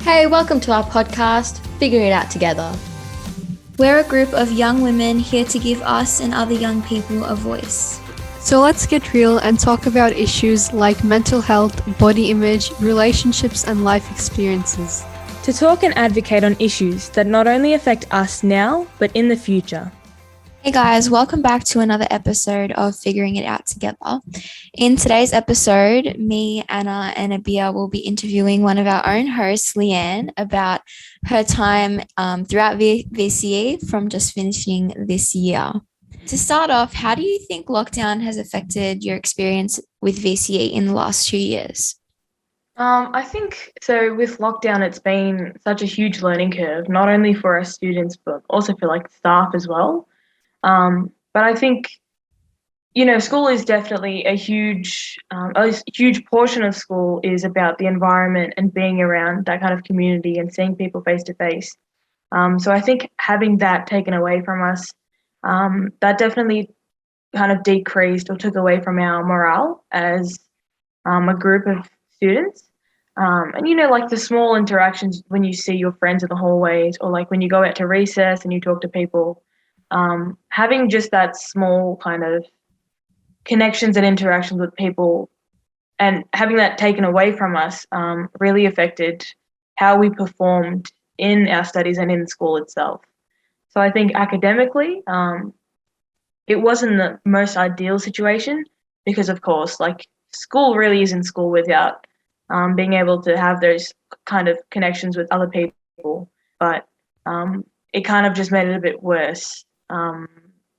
Hey, welcome to our podcast, Figure It Out Together. We're a group of young women here to give us and other young people a voice. So let's get real and talk about issues like mental health, body image, relationships, and life experiences. To talk and advocate on issues that not only affect us now, but in the future. Hey guys, welcome back to another episode of Figuring It Out Together. In today's episode, me, Anna, and Abia will be interviewing one of our own hosts, Leanne, about her time throughout VCE from just finishing this year. To start off, how do you think lockdown has affected your experience with VCE in the last 2 years? I think so with lockdown, it's been such a huge learning curve, not only for our students, but also for staff as well. But I think, school is definitely a huge portion of school is about the environment and being around that kind of community and seeing people face to face. So I think having that taken away from us, that definitely kind of decreased or took away from our morale as a group of students. And the small interactions when you see your friends in the hallways, or when you go out to recess and you talk to people. Having just that small kind of connections and interactions with people and having that taken away from us really affected how we performed in our studies and in school itself. So I think academically, it wasn't the most ideal situation because, of course, school really isn't school without being able to have those kind of connections with other people. But it kind of just made it a bit worse.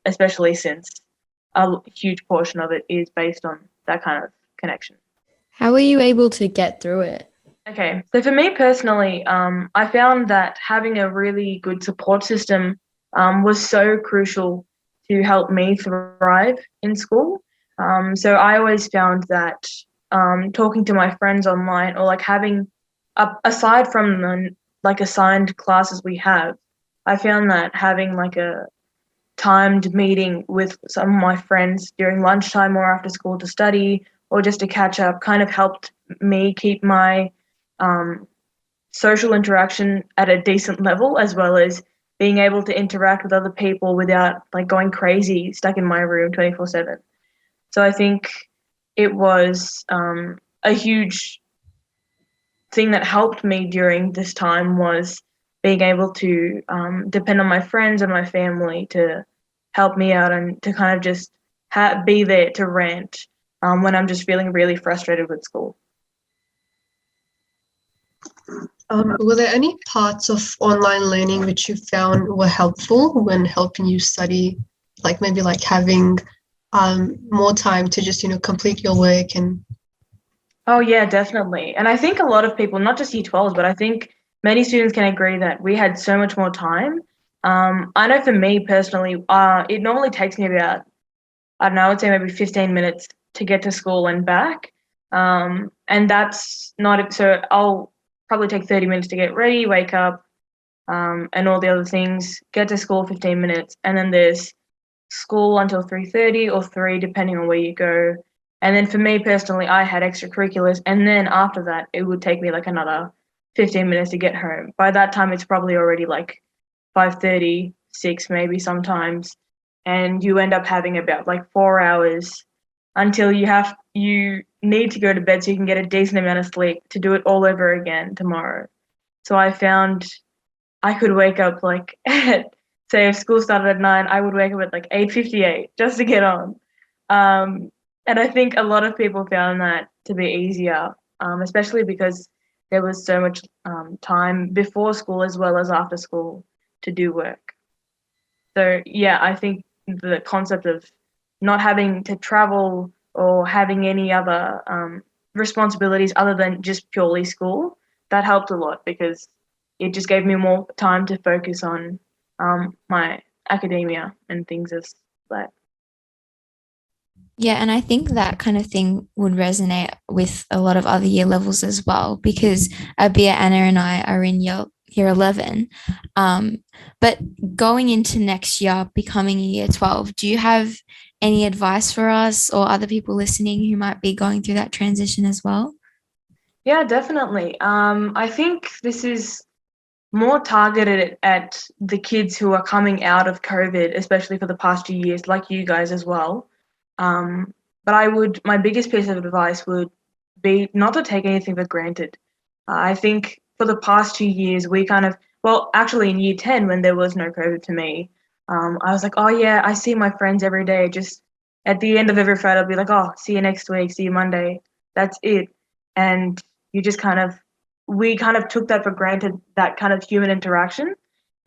Especially since a huge portion of it is based on that kind of connection. How were you able to get through it? Okay, so for me personally, I found that having a really good support system was so crucial to help me thrive in school. So I always found that talking to my friends online or having, aside from the assigned classes we have, I found that having a timed meeting with some of my friends during lunchtime or after school to study or just to catch up kind of helped me keep my social interaction at a decent level, as well as being able to interact with other people without going crazy stuck in my room 24/7. So I think it was a huge thing that helped me during this time was being able to depend on my friends and my family to help me out and to kind of just be there to rant when I'm just feeling really frustrated with school. Were there any parts of online learning which you found were helpful when helping you study, maybe having more time to just, complete your work? Oh, yeah, definitely. And I think a lot of people, not just Year 12s, but I think many students can agree that we had so much more time. I know for me personally, it normally takes me about, I would say maybe 15 minutes to get to school and back. And that's not, so I'll probably take 30 minutes to get ready, wake up, and all the other things, get to school 15 minutes. And then there's school until 3:30 or 3, depending on where you go. And then for me personally, I had extracurriculars. And then after that, it would take me another 15 minutes to get home. By that time, it's probably already 5:30, 6 maybe sometimes, and you end up having about 4 hours until you need to go to bed so you can get a decent amount of sleep to do it all over again tomorrow. So I found I could wake up at, say if school started at 9, I would wake up at 8:58 just to get on. And I think a lot of people found that to be easier, especially because there was so much time before school as well as after school to do work. So yeah, I think the concept of not having to travel or having any other responsibilities other than just purely school, that helped a lot because it just gave me more time to focus on my academia and things as that. Yeah, and I think that kind of thing would resonate with a lot of other year levels as well, because Abia, Anna, and I are in year 11. But going into next year, becoming a year 12, do you have any advice for us or other people listening who might be going through that transition as well? Yeah, definitely. I think this is more targeted at the kids who are coming out of COVID, especially for the past 2 years, like you guys as well. Um, but my biggest piece of advice would be not to take anything for granted. I think for the past 2 years, well, actually in year 10, when there was no COVID for me, I was like, oh yeah, I see my friends every day. Just at the end of every Friday, I'll be like, oh, see you next week, see you Monday. That's it. And you just we kind of took that for granted, that kind of human interaction.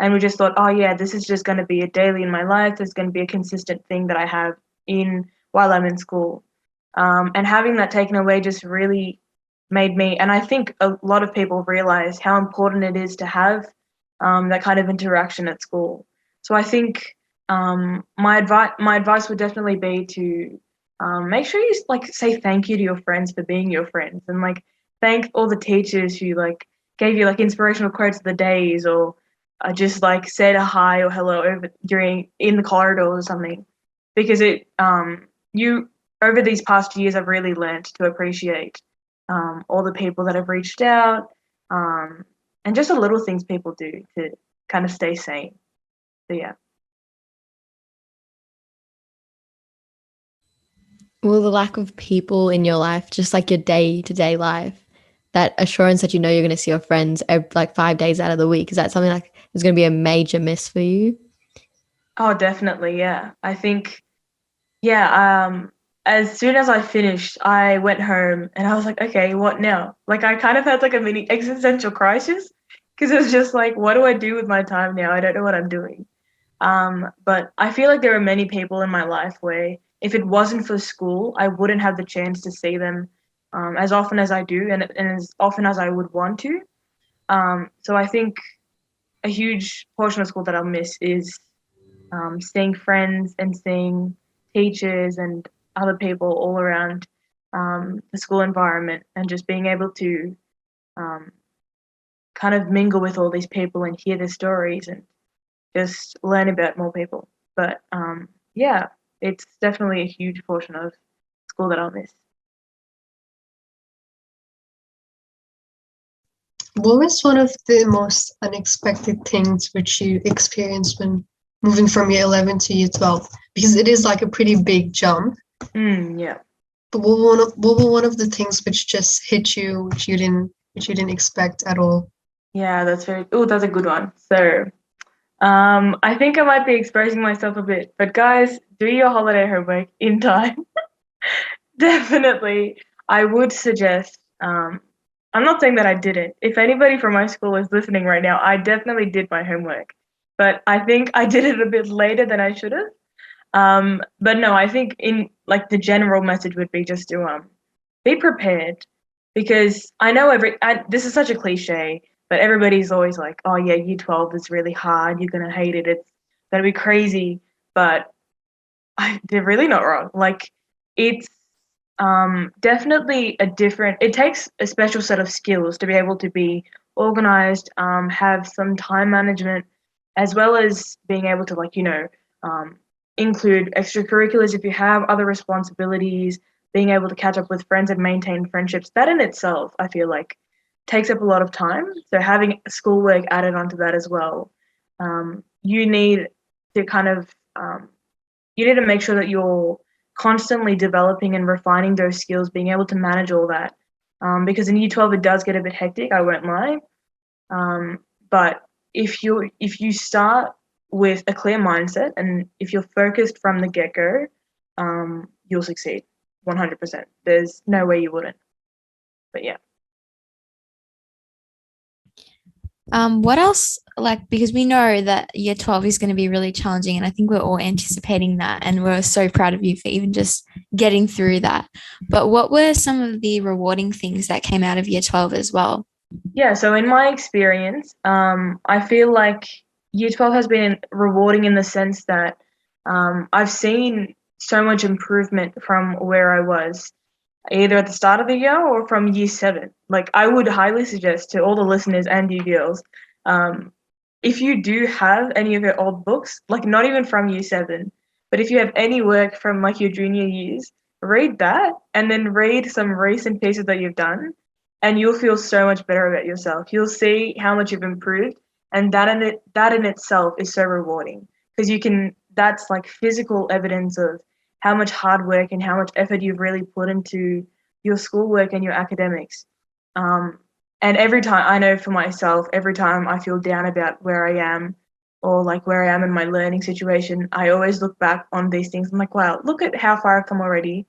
And we just thought, oh yeah, this is just going to be a daily in my life. There's going to be a consistent thing that I have in while I'm in school. And having that taken away just really made me, and I think a lot of people realize how important it is to have that kind of interaction at school. So I think my advice would definitely be to make sure you like say thank you to your friends for being your friends, and like thank all the teachers who like gave you like inspirational quotes of the days, or just like said a hi or hello over during in the corridor or something, because it you over these past years I've really learned to appreciate all the people that have reached out, and just the little things people do to kind of stay sane. So yeah. Will the lack of people in your life, just like your day-to-day life, that assurance that you know you're going to see your friends like 5 days out of the week, is that something like is going to be a major miss for you? Oh, definitely. Yeah. I think, yeah. As soon as I finished, I went home and I was like, okay, what now? Like, I kind of had like a mini existential crisis because it was just like, what do I do with my time now? I don't know what I'm doing. But I feel like there are many people in my life where if it wasn't for school, I wouldn't have the chance to see them as often as I do, and as often as I would want to. So I think a huge portion of school that I'll miss is seeing friends and seeing teachers and other people all around the school environment, and just being able to um, kind of mingle with all these people and hear their stories and just learn about more people. But yeah, it's definitely a huge portion of school that I'll miss. What was one of the most unexpected things which you experienced when moving from year 11 to year 12? Because it is like a pretty big jump. Yeah. But what were one of the things which just hit you, which you didn't expect at all? Yeah, that's a good one. So I think I might be exposing myself a bit, but guys, do your holiday homework in time. Definitely, I would suggest. I'm not saying that I didn't. If anybody from my school is listening right now, I definitely did my homework, but I think I did it a bit later than I should have. But no, I think in like the general message would be just to be prepared, because I know this is such a cliche, but everybody's always like, oh yeah, year 12 is really hard. You're gonna hate it. It's gonna be crazy. But they're really not wrong. Like it's definitely it takes a special set of skills to be able to be organized, have some time management, as well as being able to um, include extracurriculars if you have other responsibilities, being able to catch up with friends and maintain friendships. That in itself, I feel like, takes up a lot of time. So having schoolwork added onto that as well, you need to kind of you need to make sure that you're constantly developing and refining those skills, being able to manage all that. Because in year 12 it does get a bit hectic, I won't lie. But if you start with a clear mindset, and if you're focused from the get-go, you'll succeed 100%. There's no way you wouldn't. But yeah. What else, like, because we know that year 12 is going to be really challenging, and I think we're all anticipating that, and we're so proud of you for even just getting through that. But what were some of the rewarding things that came out of year 12 as well? Yeah, so in my experience, I feel like year 12 has been rewarding in the sense that I've seen so much improvement from where I was, either at the start of the year or from year 7. Like, I would highly suggest to all the listeners and you girls, if you do have any of your old books, like not even from year 7, but if you have any work from like your junior years, read that and then read some recent pieces that you've done. and you'll feel so much better about yourself. You'll see how much you've improved, and that in itself is so rewarding because that's like physical evidence of how much hard work and how much effort you've really put into your schoolwork and your academics. Um, and every time I know for myself, every time I feel down about where I am or like where I am in my learning situation, I always look back on these things. I'm like, wow, look at how far I've come already.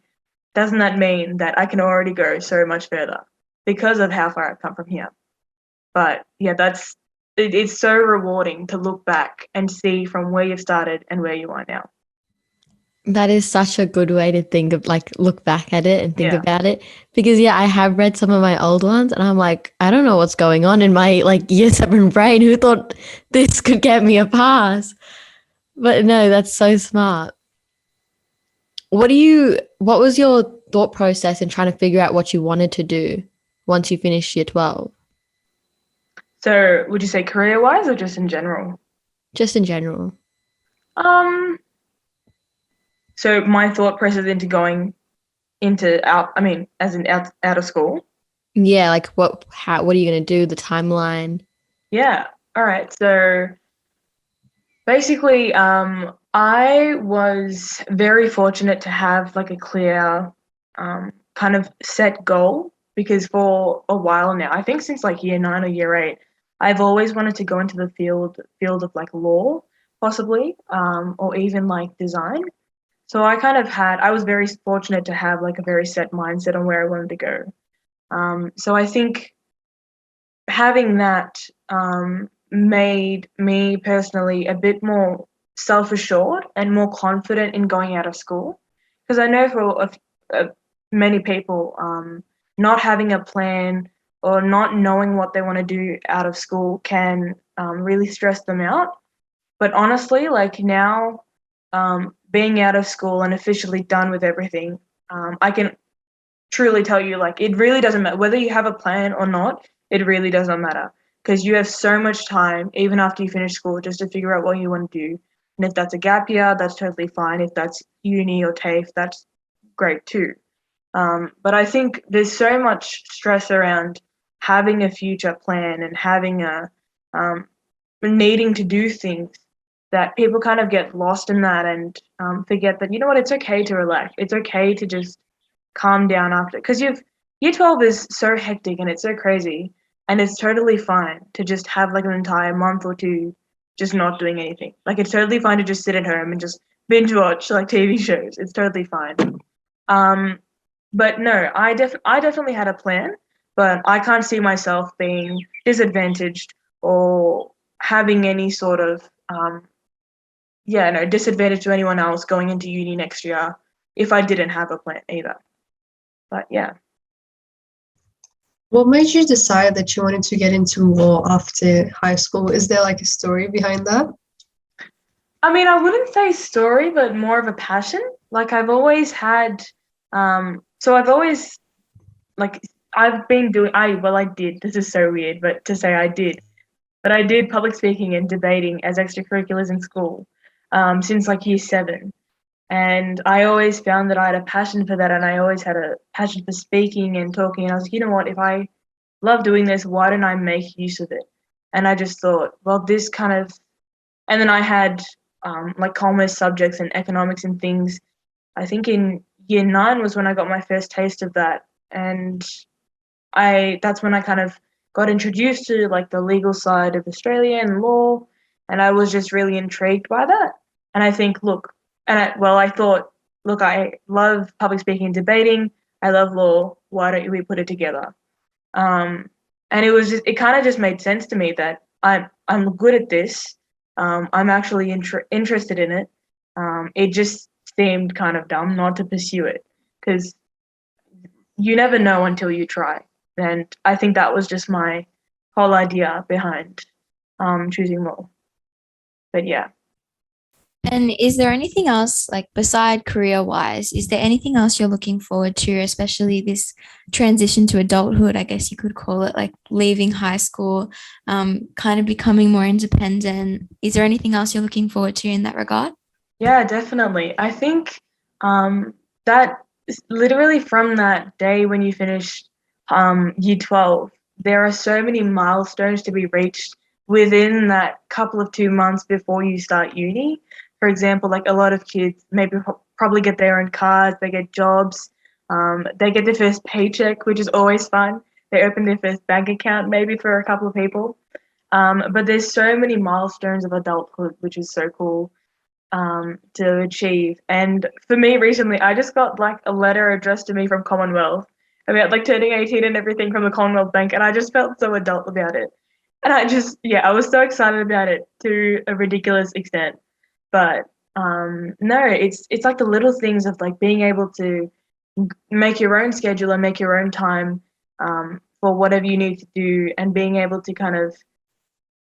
Doesn't that mean that I can already go so much further because of how far I've come from here? But yeah, it's so rewarding to look back and see from where you've started and where you are now. That is such a good way to think of, like, look back at it and think Yeah. about it. Because yeah, I have read some of my old ones and I'm like, I don't know what's going on in my like year 7 brain. Who thought this could get me a pass? But no, that's so smart. What was your thought process in trying to figure out what you wanted to do once you finished year 12? So would you say career-wise or just in general? Just in general. Um, so my thought process into going into out of school. Yeah, like what are you going to do? The timeline. Yeah. All right. So basically, I was very fortunate to have like a clear, kind of set goal because for a while now, I think since like year 9 or year 8, I've always wanted to go into the field of like law, possibly, or even like design. So I was very fortunate to have like a very set mindset on where I wanted to go. So I think having that made me personally a bit more self-assured and more confident in going out of school. Because I know for many people, not having a plan or not knowing what they want to do out of school can really stress them out. But honestly, like now, being out of school and officially done with everything, I can truly tell you, like, it really doesn't matter whether you have a plan or not. It really does not matter because you have so much time, even after you finish school, just to figure out what you want to do. And if that's a gap year, that's totally fine. If that's uni or TAFE, that's great too. But I think there's so much stress around having a future plan and having needing to do things that people kind of get lost in that and forget that, you know what, it's okay to relax. It's okay to just calm down after, because year 12 is so hectic and it's so crazy, and it's totally fine to just have like an entire month or two just not doing anything. Like it's totally fine to just sit at home and just binge watch like TV shows. It's totally fine. But no, I definitely had a plan, but I can't see myself being disadvantaged or having any sort of disadvantage to anyone else going into uni next year if I didn't have a plan either. But yeah. What made you decide that you wanted to get into law after high school? Is there like a story behind that? I mean, I wouldn't say story, but more of a passion. Like I've always had, I've always, like, I've been doing, I did, this is so weird, but to say I did, but I did public speaking and debating as extracurriculars in school since like year 7. And I always found that I had a passion for that, and I always had a passion for speaking and talking. And I was like, you know what, if I love doing this, why don't I make use of it? And I just thought, well, this kind of, and then I had like commerce subjects and economics and things. I think in year 9 was when I got my first taste of that. And that's when I kind of got introduced to like the legal side of Australia and law. And I was just really intrigued by that. And I think, I thought, look, I love public speaking and debating. I love law. Why don't we put it together? And it kind of just made sense to me that I'm good at this. I'm actually interested in it. It just seemed kind of dumb not to pursue it because you never know until you try. And I think that was just my whole idea behind choosing law. But yeah. And is there anything else, like beside career-wise, is there anything else you're looking forward to, especially this transition to adulthood, I guess you could call it, like leaving high school, kind of becoming more independent? Is there anything else you're looking forward to in that regard? Yeah, definitely. I think that literally from that day when you finish year 12, there are so many milestones to be reached within that couple of 2 months before you start uni. For example, like a lot of kids maybe probably get their own cars, they get jobs, they get their first paycheck, which is always fun. They open their first bank account maybe for a couple of people. But there's so many milestones of adulthood, which is so cool to achieve. And for me recently, I just got like a letter addressed to me from Commonwealth about like turning 18 and everything from the Commonwealth Bank, and I just felt so adult about it. And I was so excited about it to a ridiculous extent. But no, it's like the little things of like being able to make your own schedule and make your own time for whatever you need to do, and being able to kind of,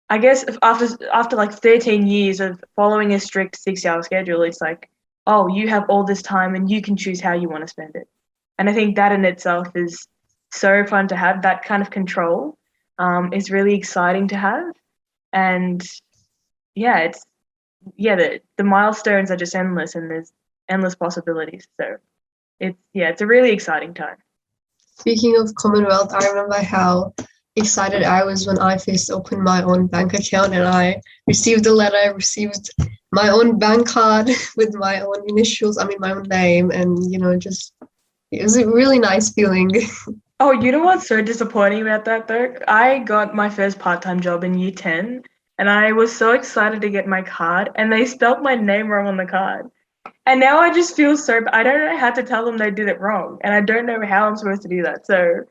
I guess, after like 13 years of following a strict 6-hour schedule, it's like, oh, you have all this time and you can choose how you want to spend it. And I think that in itself is so fun to have. That kind of control is really exciting to have. And yeah, the milestones are just endless, and there's endless possibilities. So it's a really exciting time. Speaking of Commonwealth, I remember how excited I was when I first opened my own bank account and I received the letter. I received my own bank card with my own initials, my own name, and just it was a really nice feeling. Oh, you know what's so disappointing about that though? I got my first part-time job in year 10, and I was so excited to get my card, and they spelled my name wrong on the card. And now I just feel so I don't know how to tell them they did it wrong, and I don't know how I'm supposed to do that. So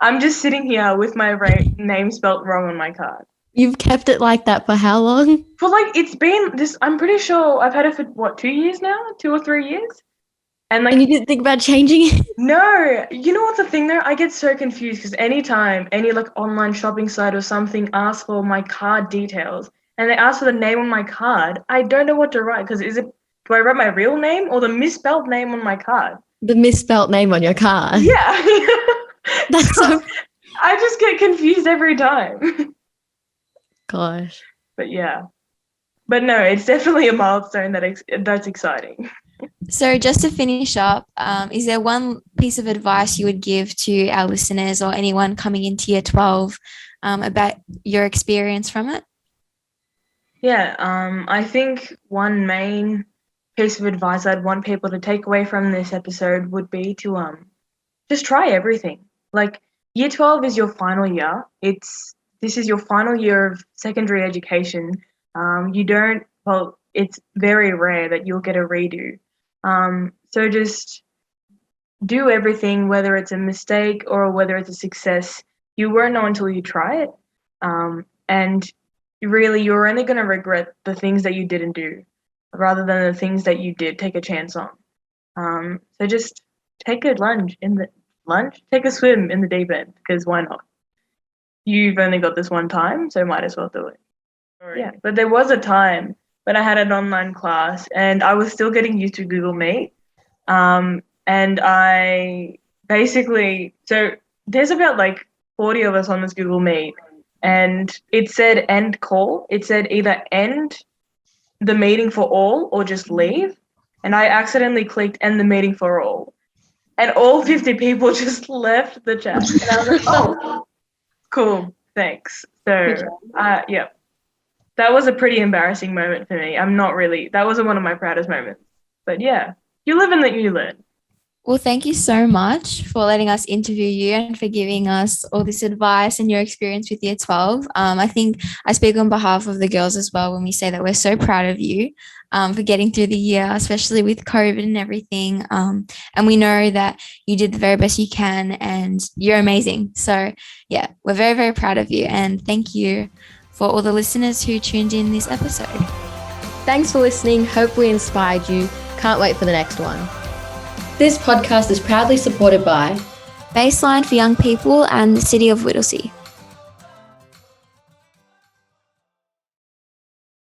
I'm just sitting here with my name spelt wrong on my card. You've kept it like that for how long? For like, it's been this, I'm pretty sure I've had it for 2 years now, 2 or 3 years. And you didn't think about changing it? No, you know what's the thing though? I get so confused because anytime any like online shopping site or something asks for my card details and they ask for the name on my card, I don't know what to write, because do I write my real name or the misspelled name on my card? The misspelled name on your card. Yeah. That's so... I just get confused every time. Gosh. But yeah. But no, it's definitely a milestone that's exciting. So just to finish up, is there one piece of advice you would give to our listeners or anyone coming into year 12 about your experience from it? Yeah, I think one main piece of advice I'd want people to take away from this episode would be to just try everything. Like, year 12 is your final year. This is your final year of secondary education. It's very rare that you'll get a redo. So just do everything, whether it's a mistake or whether it's a success. You won't know until you try it. And really, you're only going to regret the things that you didn't do rather than the things that you did take a chance on. So just take a take a swim in the deep end, because why not? You've only got this one time, so might as well do it. Yeah, but there was a time when I had an online class and I was still getting used to Google Meet. And I basically, so there's about like 40 of us on this Google Meet, and it said end call. It said either end the meeting for all or just leave. And I accidentally clicked end the meeting for all. And all 50 people just left the chat. And I was like, oh, cool, thanks. So, yeah. That was a pretty embarrassing moment for me. That wasn't one of my proudest moments. But yeah, you live and you learn. Well, thank you so much for letting us interview you and for giving us all this advice and your experience with year 12. I think I speak on behalf of the girls as well when we say that we're so proud of you for getting through the year, especially with COVID and everything. And we know that you did the very best you can and you're amazing. So yeah, we're very, very proud of you. And thank you for all the listeners who tuned in this episode. Thanks for listening. Hope we inspired you. Can't wait for the next one. This podcast is proudly supported by Baseline for Young People and the City of Whittlesea.